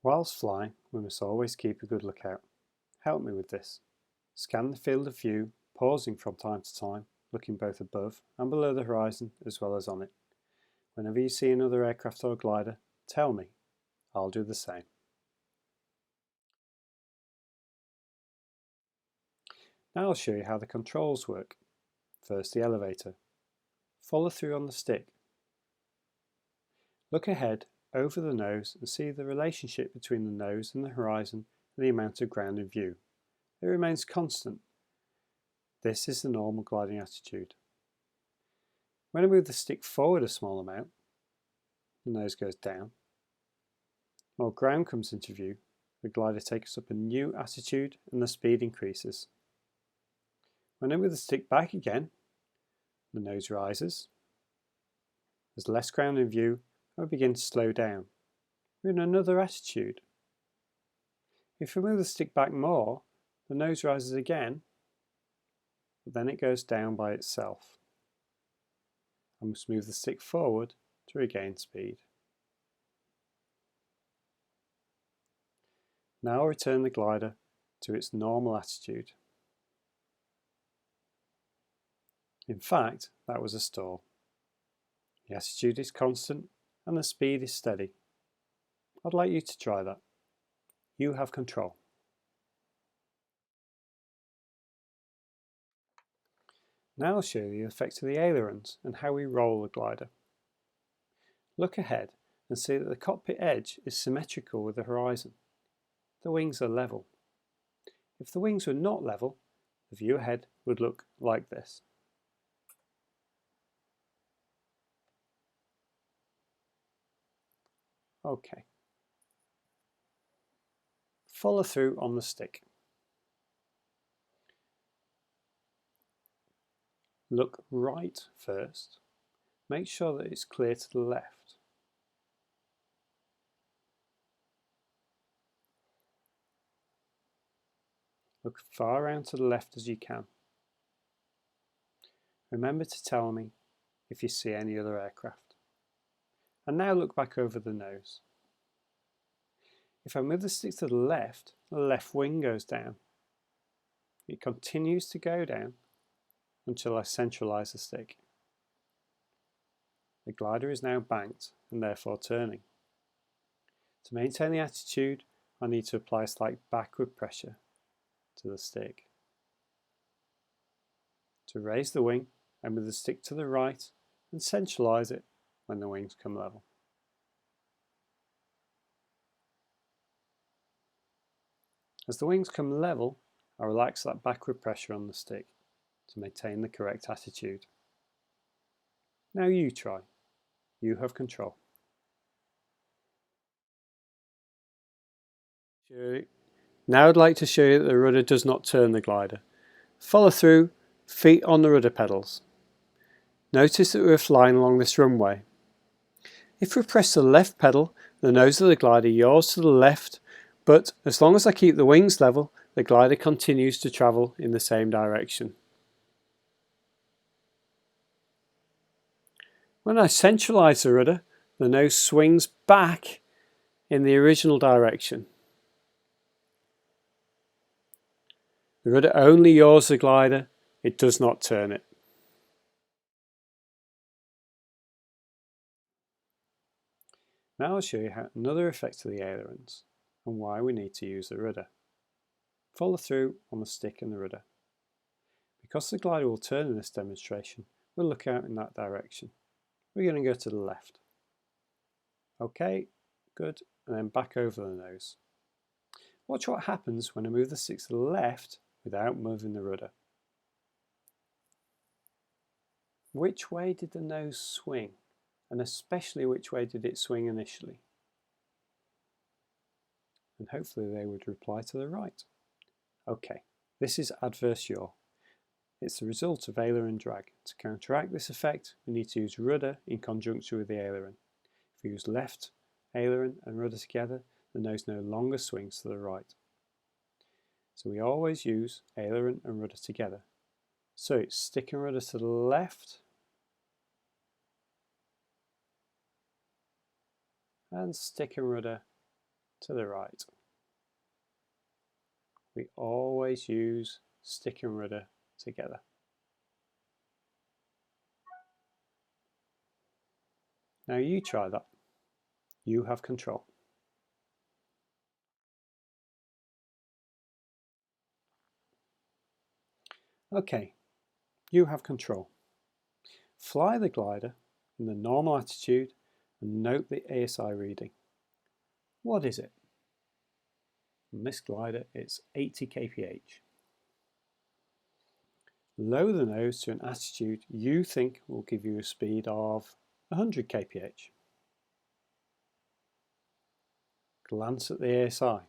Whilst flying, we must always keep a good lookout. Help me with this. Scan the field of view, pausing from time to time, looking both above and below the horizon as well as on it. Whenever you see another aircraft or glider, tell me. I'll do the same. Now I'll show you how the controls work. First, the elevator. Follow through on the stick. Look ahead over the nose and see the relationship between the nose and the horizon and the amount of ground in view. It remains constant. This is the normal gliding attitude. When I move the stick forward a small amount, the nose goes down. More ground comes into view, the glider takes up a new attitude and the speed increases. When I move the stick back again, the nose rises. There's less ground in view and we begin to slow down. We're in another attitude. If we move the stick back more, the nose rises again, but then it goes down by itself. I must move the stick forward to regain speed. Now I'll return the glider to its normal attitude. In fact, that was a stall. The attitude is constant and the speed is steady. I'd like you to try that. You have control. Now I'll show you the effect of the ailerons and how we roll the glider. Look ahead and see that the cockpit edge is symmetrical with the horizon. The wings are level. If the wings were not level, the view ahead would look like this. Okay. Follow through on the stick. Look right first. Make sure that it's clear to the left. Look far around to the left as you can. Remember to tell me if you see any other aircraft. And now look back over the nose. If I move the stick to the left wing goes down. It continues to go down until I centralize the stick. The glider is now banked and therefore turning. To maintain the attitude, I need to apply a slight backward pressure to the stick. To raise the wing, I move the stick to the right and centralize it when the wings come level. As the wings come level, I relax that backward pressure on the stick to maintain the correct attitude. Now you try. You have control. Now I'd like to show you that the rudder does not turn the glider. Follow through, feet on the rudder pedals. Notice that we're flying along this runway. If we press the left pedal, the nose of the glider yaws to the left, but as long as I keep the wings level, the glider continues to travel in the same direction. When I centralize the rudder, the nose swings back in the original direction. The rudder only yaws the glider, it does not turn it. Now I'll show you another effect of the ailerons and why we need to use the rudder. Follow through on the stick and the rudder. Because the glider will turn in this demonstration, we'll look out in that direction. We're going to go to the left. Okay, good, and then back over the nose. Watch what happens when I move the stick to the left without moving the rudder. Which way did the nose swing? And especially which way did it swing initially? And hopefully they would reply to the right. Okay, this is adverse yaw. It's the result of aileron drag. To counteract this effect, we need to use rudder in conjunction with the aileron. If we use left aileron and rudder together, the nose no longer swings to the right. So we always use aileron and rudder together. So it's stick and rudder to the left and stick and rudder to the right. We always use stick and rudder together. Now you try that. You have control. Okay, you have control. Fly the glider in the normal attitude and note the ASI reading. What is it? On this glider it's 80 kph. Lower the nose to an attitude you think will give you a speed of 100 kph. Glance at the ASI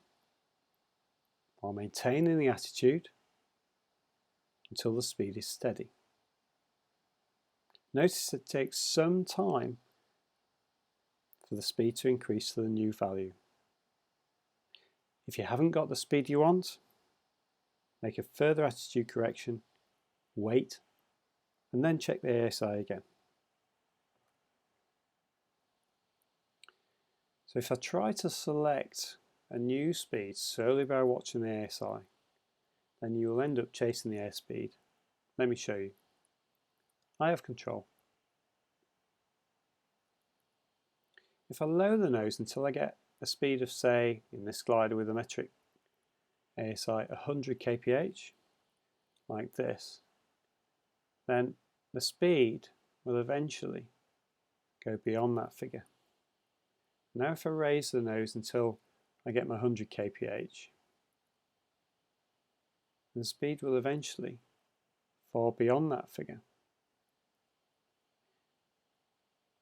while maintaining the attitude until the speed is steady. Notice it takes some time for the speed to increase to the new value. If you haven't got the speed you want, make a further attitude correction, wait, and then check the ASI again. So if I try to select a new speed solely by watching the ASI, then you will end up chasing the airspeed. Let me show you. I have control. If I lower the nose until I get a speed of, say, in this glider with a metric ASI 100 kph, like this, then the speed will eventually go beyond that figure. Now if I raise the nose until I get my 100 kph, the speed will eventually fall beyond that figure.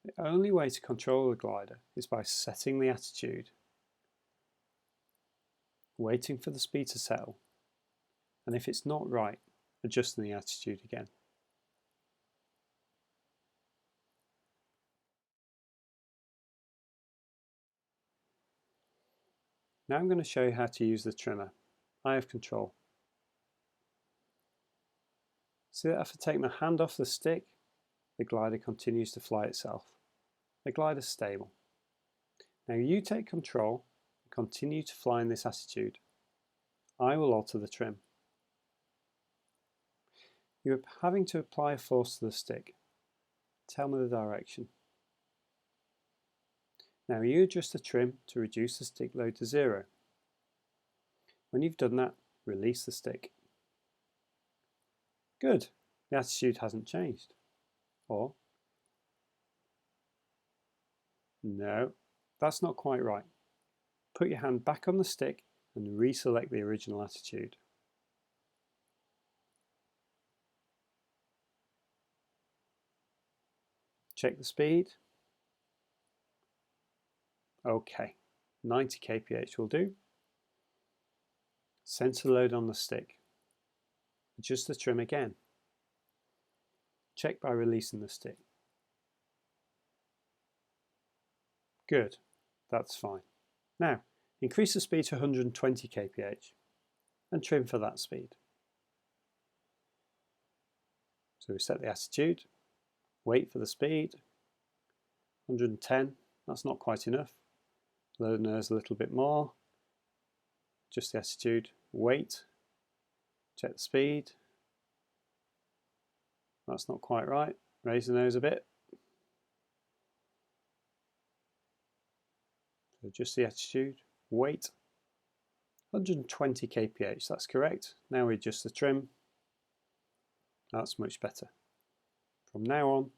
The only way to control the glider is by setting the attitude, waiting for the speed to settle, and if it's not right, adjusting the attitude again. Now I'm going to show you how to use the trimmer. I have control. See that if I take my hand off the stick, the glider continues to fly itself. The glider is stable. Now you take control and continue to fly in this attitude. I will alter the trim. You are having to apply a force to the stick. Tell me the direction. Now you adjust the trim to reduce the stick load to 0. When you've done that, release the stick. Good, the attitude hasn't changed. Or, no, that's not quite right. Put your hand back on the stick and reselect the original attitude. Check the speed. Okay, 90 kph will do. Center load on the stick. Adjust the trim again. Check by releasing the stick. Good, that's fine. Now, increase the speed to 120 kph and trim for that speed. So we set the attitude, wait for the speed, 110, that's not quite enough. Lower the nose a little bit more, adjust the attitude, wait, check the speed, that's not quite right, raise the nose a bit. So adjust the attitude, wait, 120 kph, that's correct. Now we adjust the trim, that's much better. From now on,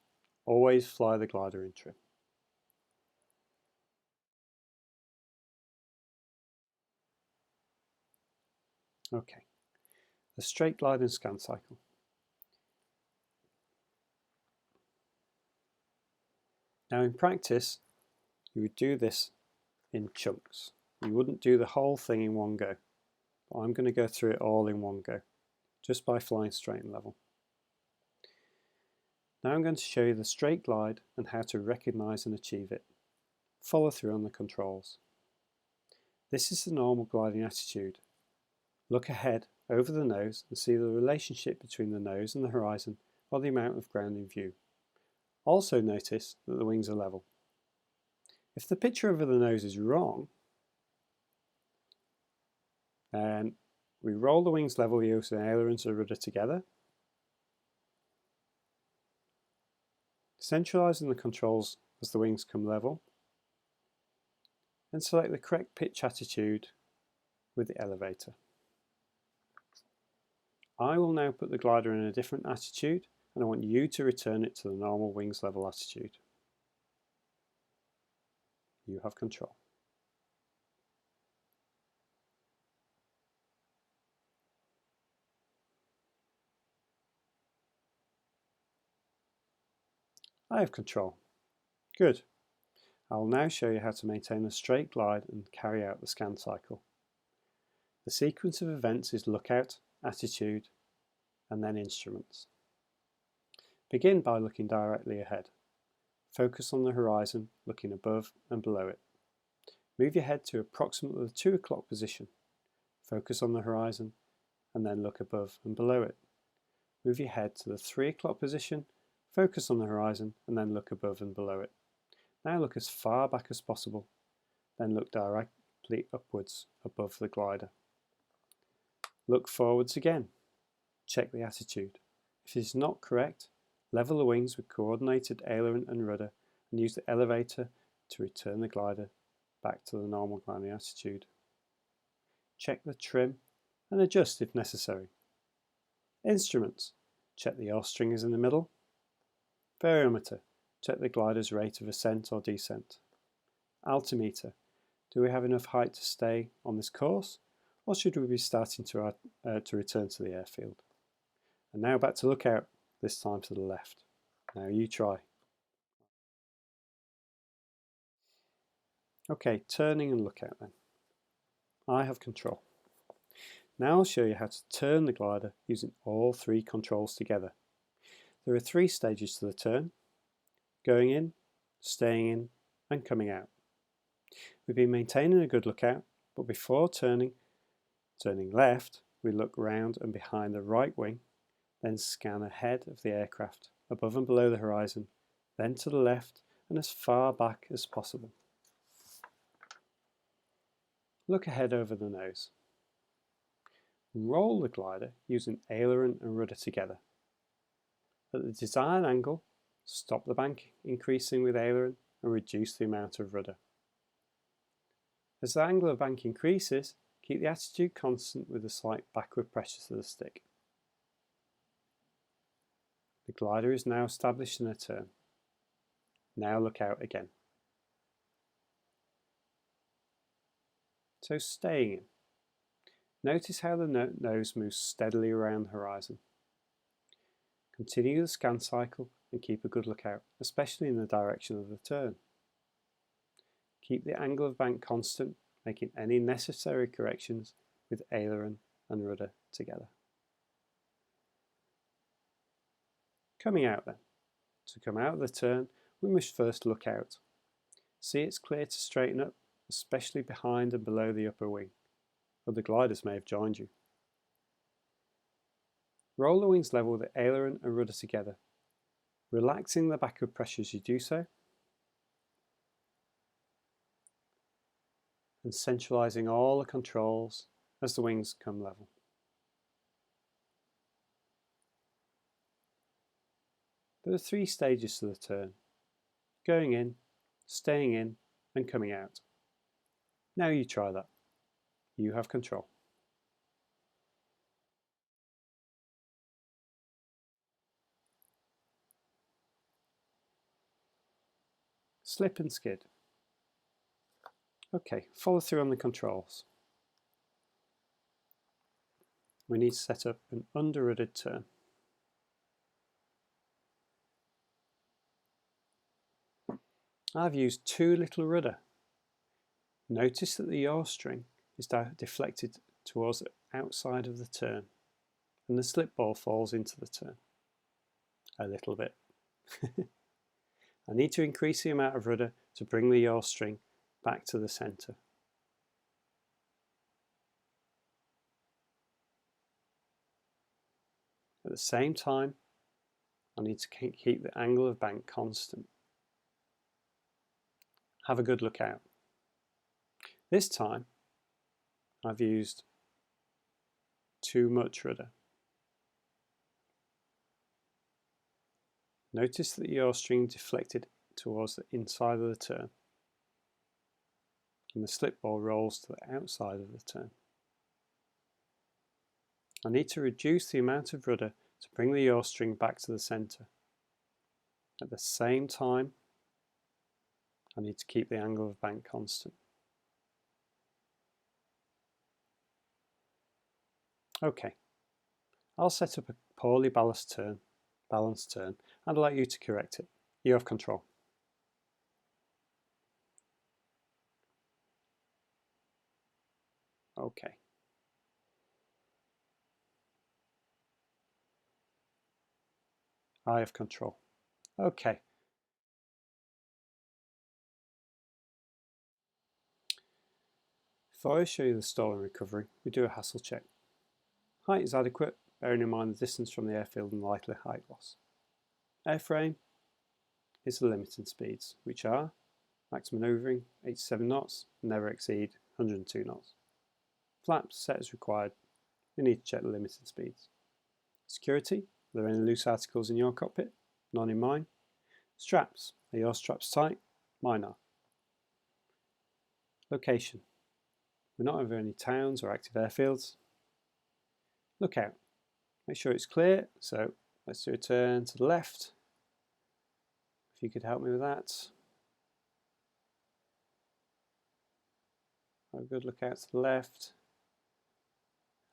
always fly the glider in trim. Okay, the straight glide and scan cycle. Now in practice, you would do this in chunks. You wouldn't do the whole thing in one go. But I'm going to go through it all in one go, just by flying straight and level. Now I'm going to show you the straight glide and how to recognise and achieve it. Follow through on the controls. This is the normal gliding attitude. Look ahead over the nose and see the relationship between the nose and the horizon or the amount of ground in view. Also notice that the wings are level. If the picture over the nose is wrong, And we roll the wings level using ailerons and rudder together, centralising the controls as the wings come level, and select the correct pitch attitude with the elevator. I will now put the glider in a different attitude, and I want you to return it to the normal wings level attitude. You have control. I have control. Good. I will now show you how to maintain a straight glide and carry out the scan cycle. The sequence of events is lookout, attitude, and then instruments. Begin by looking directly ahead. Focus on the horizon, looking above and below it. Move your head to approximately the 2 o'clock position. Focus on the horizon and then look above and below it. Move your head to the 3 o'clock position, focus on the horizon and then look above and below it. Now look as far back as possible, then look directly upwards above the glider. Look forwards again. Check the attitude. If it is not correct, level the wings with coordinated aileron and rudder and use the elevator to return the glider back to the normal gliding attitude. Check the trim and adjust if necessary. Instruments. Check the yaw string is in the middle. Variometer. Check the glider's rate of ascent or descent. Altimeter. Do we have enough height to stay on this course, or should we be starting to return to the airfield? And now back to lookout, this time to the left. Now you try. Okay, turning and lookout then. I have control. Now I'll show you how to turn the glider using all 3 controls together. There are 3 stages to the turn: going in, staying in, and coming out. We've been maintaining a good lookout, but before turning left, we look round and behind the right wing, then scan ahead of the aircraft, above and below the horizon, then to the left and as far back as possible. Look ahead over the nose. Roll the glider using aileron and rudder together. At the desired angle, stop the bank increasing with aileron and reduce the amount of rudder. As the angle of bank increases, keep the attitude constant with a slight backward pressure to the stick. The glider is now established in a turn. Now look out again. So staying in. Notice how the nose moves steadily around the horizon. Continue the scan cycle and keep a good lookout, especially in the direction of the turn. Keep the angle of bank constant, making any necessary corrections with aileron and rudder together. Coming out then. To come out of the turn, we must first look out. See it's clear to straighten up, especially behind and below the upper wing. Other gliders may have joined you. Roll the wings level with the aileron and rudder together, relaxing the backward pressure as you do so, and centralising all the controls as the wings come level. There are 3 stages to the turn: going in, staying in, and coming out. Now you try that. You have control. Slip and skid. Okay, follow through on the controls. We need to set up an under-ruddered turn. I've used too little rudder. Notice that the yaw string is deflected towards the outside of the turn and the slip ball falls into the turn a little bit. I need to increase the amount of rudder to bring the yaw string back to the centre. At the same time, I need to keep the angle of bank constant. Have a good look out. This time I've used too much rudder. Notice that your string deflected towards the inside of the turn, and the slip ball rolls to the outside of the turn. I need to reduce the amount of rudder to bring the yaw string back to the centre. At the same time, I need to keep the angle of bank constant. Okay, I'll set up a poorly balanced turn, and allow you to correct it. You have control. Okay. I have control. Okay. Before I show you the stall and recovery, we do a hassle check. Height is adequate, bearing in mind the distance from the airfield and likely height loss. Airframe is the limiting speeds, which are max manoeuvring 87 knots, never exceed 102 knots. Flaps set as required. We need to check the limiting speeds. Security, are there any loose articles in your cockpit? None in mine. Straps, are your straps tight? Mine are. Location, we're not over any towns or active airfields. Lookout, make sure it's clear, so let's do a turn to the left. If you could help me with that. Have a good look out to the left.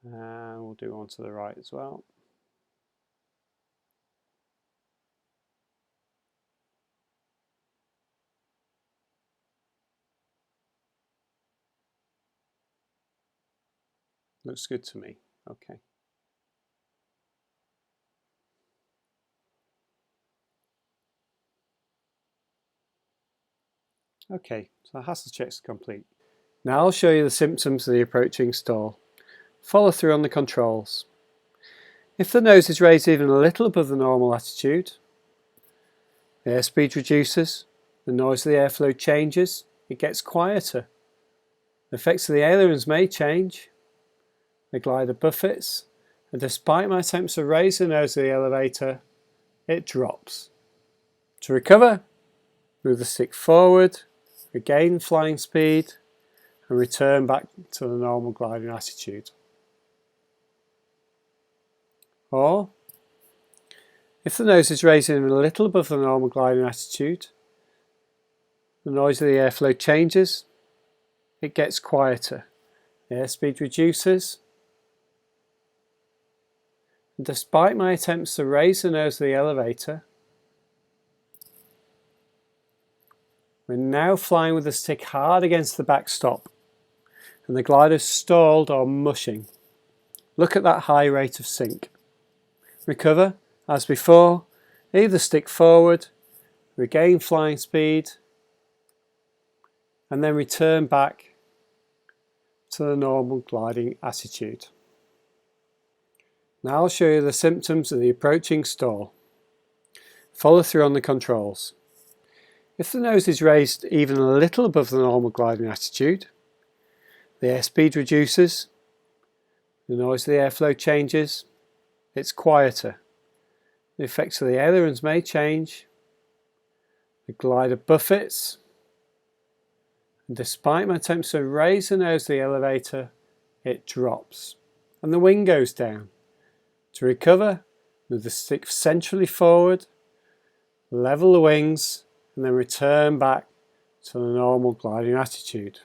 And we'll do one to the right as well. Looks good to me. Okay. Okay, so the hassle check's complete. Now I'll show you the symptoms of the approaching stall. Follow through on the controls. If the nose is raised even a little above the normal attitude, the airspeed reduces, the noise of the airflow changes, it gets quieter. The effects of the ailerons may change, the glider buffets, and despite my attempts to raise the nose of the elevator, it drops. To recover, move the stick forward, regain flying speed, and return back to the normal gliding attitude. Or, if the nose is raised even a little above the normal gliding attitude, the noise of the airflow changes, it gets quieter, the airspeed reduces, and despite my attempts to raise the nose of the elevator, we're now flying with the stick hard against the backstop, and the glider's stalled or mushing. Look at that high rate of sink. Recover, as before, leave the stick forward, regain flying speed, and then return back to the normal gliding attitude. Now I'll show you the symptoms of the approaching stall. Follow through on the controls. If the nose is raised even a little above the normal gliding attitude, the airspeed reduces, the noise of the airflow changes, it's quieter. The effects of the ailerons may change, the glider buffets, and despite my attempts to raise the nose of the elevator, it drops, and the wing goes down. To recover, move the stick centrally forward, level the wings, and then return back to the normal gliding attitude.